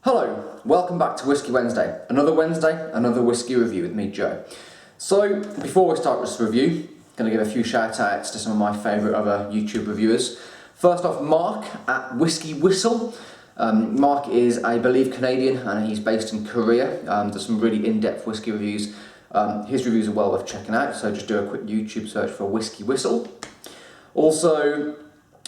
Hello, welcome back to Whisky Wednesday. Another Wednesday, another whisky review with me, Joe. So, before we start this review, I'm going to give a few shout outs to some of my favourite other YouTube reviewers. First off, Mark at Whiskey Whistle. Mark is, I believe, Canadian and he's based in Korea. Does some really in-depth whisky reviews. His reviews are well worth checking out, so just do a quick YouTube search for Whiskey Whistle. Also,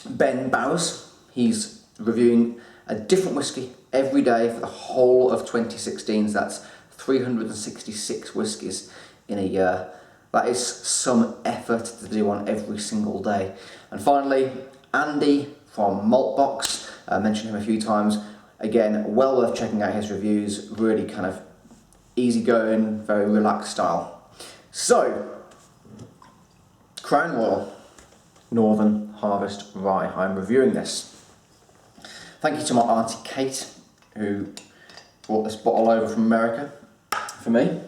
Ben Bowers. He's reviewing a different whisky every day for the whole of 2016, so that's 366 whiskies in a year. That is some effort to do on every single day. And finally, Andy from Maltbox, I mentioned him a few times. Again, well worth checking out his reviews, really kind of easygoing, very relaxed style. So, Crown Royal Northern Harvest Rye, I'm reviewing this. Thank you to my auntie Kate, who brought this bottle over from America for me,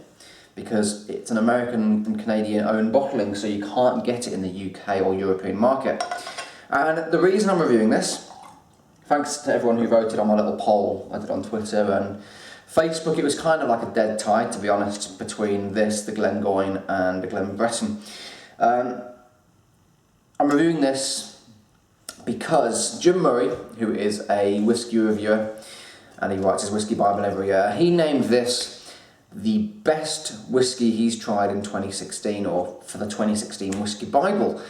because it's an American and Canadian owned bottling, so you can't get it in the UK or European market. And the reason I'm reviewing this, thanks to everyone who voted on my little poll I did on Twitter and Facebook, it was kind of like a dead tie, to be honest, between this, the Glengoyne and the Glenbretton. I'm reviewing this because Jim Murray, who is a whisky reviewer, and he writes his whisky bible every year, he named this the best whisky he's tried in 2016, or for the 2016 Whisky Bible.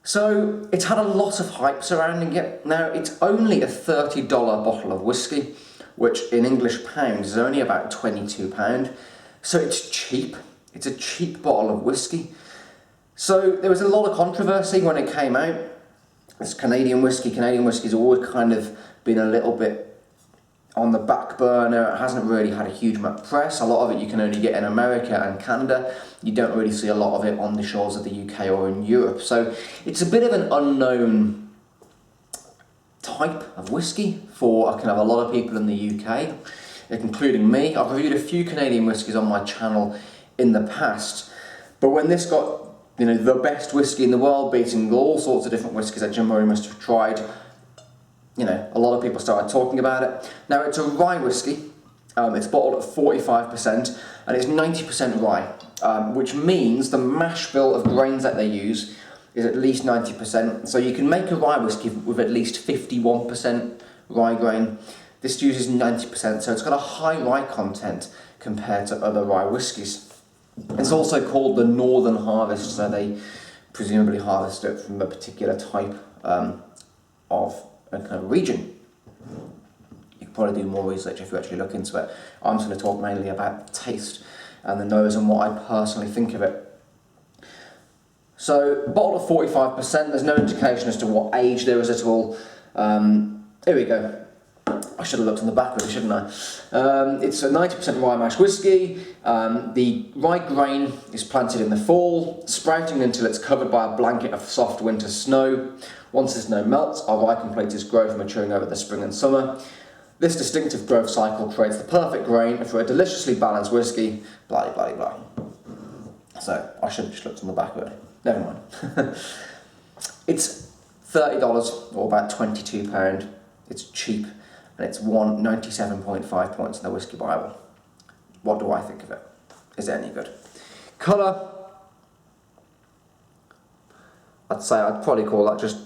So it's had a lot of hype surrounding it. Now, it's only a $30 bottle of whisky, which in English pounds is only about £22. So it's cheap. It's a cheap bottle of whisky. So there was a lot of controversy when it came out. It's Canadian whisky's always kind of been a little bit on the back burner. It hasn't really had a huge amount of press. A lot of it you can only get in America and Canada. You don't really see a lot of it on the shores of the UK or in Europe. So it's a bit of an unknown type of whisky for kind of a lot of people in the UK, including me. I've reviewed a few Canadian whiskies on my channel in the past, but when this got the best whisky in the world, beating all sorts of different whiskies that Jim Murray must have tried, a lot of people started talking about it. Now, it's a rye whisky. It's bottled at 45%, and it's 90% rye, which means the mash bill of grains that they use is at least 90%. So you can make a rye whisky with at least 51% rye grain. This uses 90%, so it's got a high rye content compared to other rye whiskies. It's also called the Northern Harvest, so they presumably harvest it from a particular type of a kind of region. You could probably do more research if you actually look into it. I'm just going to talk mainly about taste and the nose and what I personally think of it. So, bottled at 45%, there's no indication as to what age there is at all. Here we go. I should have looked on the back really, shouldn't I? It's a 90% rye mash whisky. The rye grain is planted in the fall, sprouting until it's covered by a blanket of soft winter snow. Once the snow melts, our rye completes its growth, maturing over the spring and summer. This distinctive growth cycle creates the perfect grain for a deliciously balanced whisky, blah, blah, blah. So, I should have just looked on the back of it. Never mind. It's $30, or about £22. It's cheap. And it's won 97.5 points in the Whisky Bible. What do I think of it? Is it any good? Colour, I'd say I'd probably call that just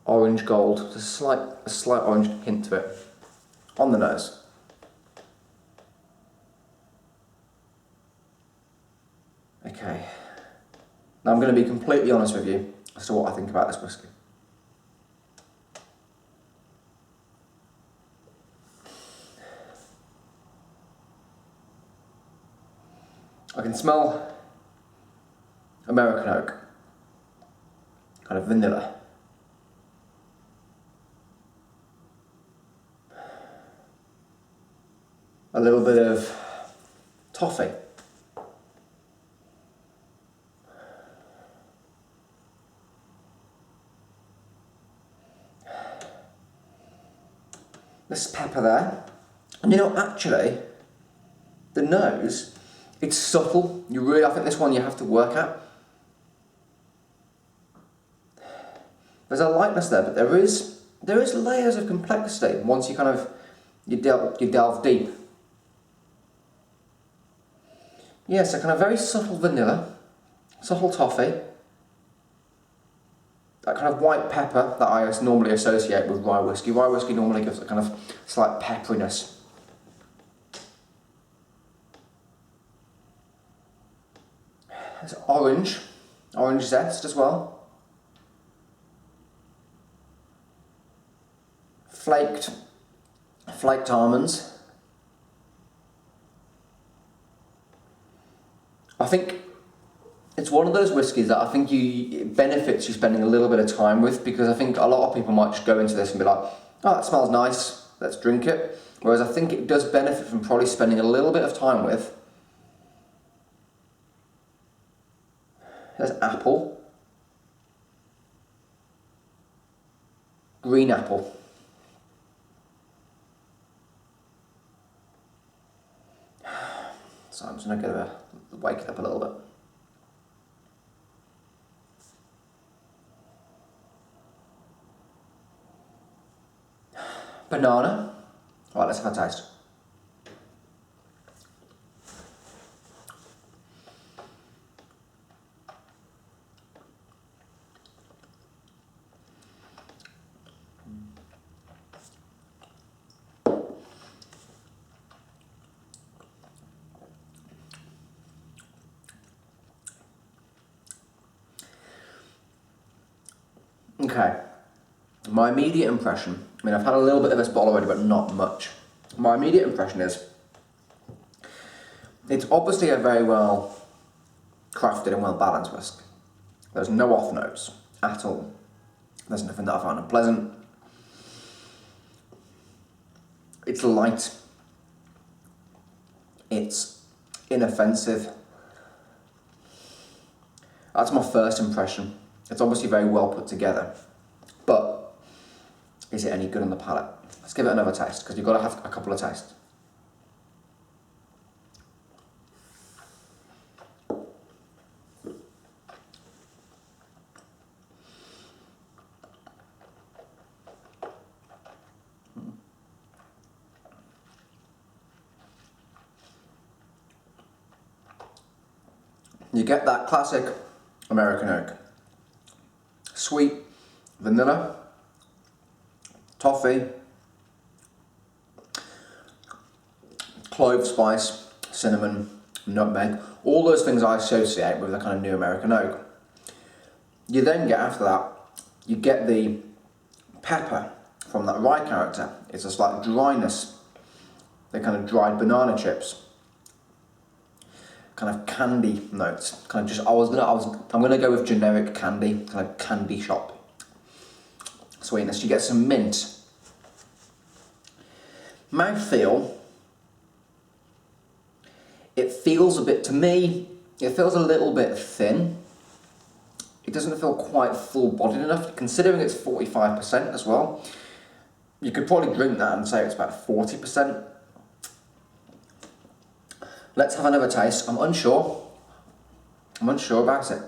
orange gold. There's a slight orange hint to it. On the nose. Okay. Now I'm going to be completely honest with you as to what I think about this whisky. I can smell American oak, kind of vanilla. A little bit of toffee. There's pepper there. And actually, the nose, it's subtle. I think this one you have to work at. There's a lightness there, but there is layers of complexity once you kind of you delve deep. Yes, a kind of very subtle vanilla, subtle toffee, that kind of white pepper that I normally associate with rye whiskey. Rye whiskey normally gives a kind of slight pepperiness. There's orange zest as well. Flaked almonds. I think it's one of those whiskies that I think it benefits you spending a little bit of time with, because I think a lot of people might just go into this and be like, oh, that smells nice, let's drink it. Whereas I think it does benefit from probably spending a little bit of time with. There's apple. Green apple. So I'm just going to wake it up a little bit. Banana. Right, let's have a taste. Okay, my immediate impression, I mean, I've had a little bit of this bottle already, but not much. My immediate impression is, it's obviously a very well crafted and well balanced whiskey. There's no off notes at all. There's nothing that I find unpleasant. It's light. It's inoffensive. That's my first impression. It's obviously very well put together, but is it any good on the palate? Let's give it another taste, because you've got to have a couple of tastes. You get that classic American oak. Sweet, vanilla, toffee, clove spice, cinnamon, nutmeg, all those things I associate with the kind of new American oak. You then get, after that, you get the pepper from that rye character. It's a slight dryness, the kind of dried banana chips, kind of candy notes, kind of just, I'm gonna go with generic candy, kind of candy shop sweetness. You get some mint. Mouthfeel, it feels a bit, to me, it feels a little bit thin. It doesn't feel quite full-bodied enough, considering it's 45% as well. You could probably drink that and say it's about 40%. Let's have another taste. I'm unsure about it.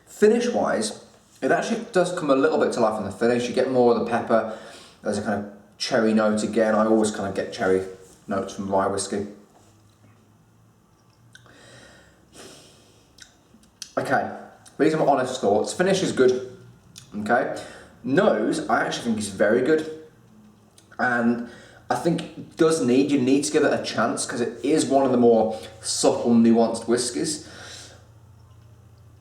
Finish-wise, it actually does come a little bit to life in the finish. You get more of the pepper. There's a kind of cherry note again. I always kind of get cherry notes from rye whiskey. Okay, these are my honest thoughts. Finish is good. Okay, nose, I actually think is very good, and I think you need to give it a chance, because it is one of the more subtle, nuanced whiskies.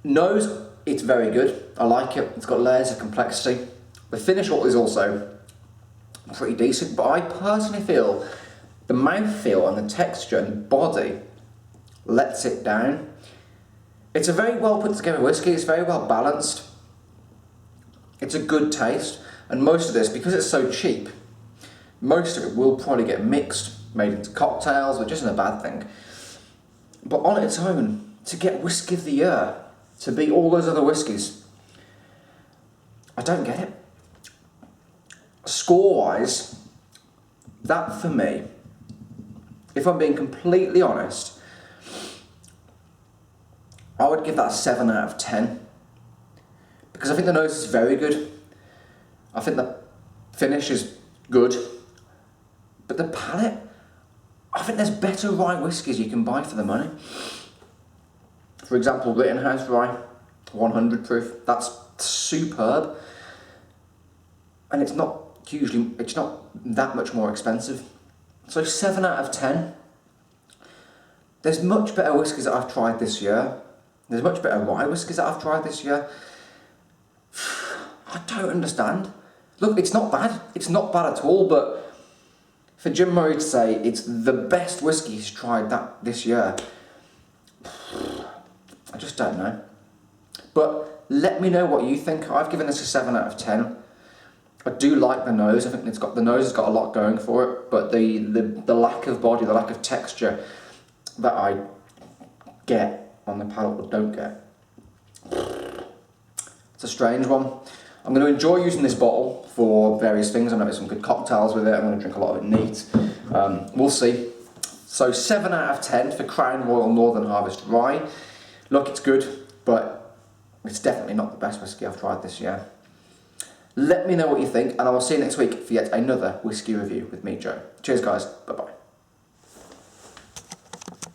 Nose, it's very good. I like it. It's got layers of complexity. The finish is also pretty decent, but I personally feel the mouthfeel and the texture and the body lets it down. It's a very well put together whiskey. It's very well balanced. It's a good taste, and most of this, because it's so cheap, most of it will probably get mixed, made into cocktails, which isn't a bad thing. But on its own, to get Whisky of the Year, to beat all those other whiskies. I don't get it. Score-wise, that for me, if I'm being completely honest, I would give that a 7 out of 10. Because I think the nose is very good. I think the finish is good. But the palate, I think there's better rye whiskies you can buy for the money. For example, Rittenhouse Rye, 100 proof. That's superb. And it's not that much more expensive. So 7 out of 10. There's much better whiskies that I've tried this year. There's much better rye whiskies that I've tried this year. I don't understand. Look, it's not bad. It's not bad at all, but for Jim Murray to say it's the best whiskey he's tried this year, I just don't know. But let me know what you think. I've given this a 7 out of 10. I do like the nose. I think the nose has got a lot going for it, but the lack of body, the lack of texture that I get on the palate or don't get, it's a strange one. I'm going to enjoy using this bottle for various things. I'm going to make some good cocktails with it. I'm going to drink a lot of it neat. We'll see. So 7 out of 10 for Crown Royal Northern Harvest Rye. Look, it's good, but it's definitely not the best whiskey I've tried this year. Let me know what you think, and I will see you next week for yet another whiskey review with me, Joe. Cheers, guys. Bye-bye.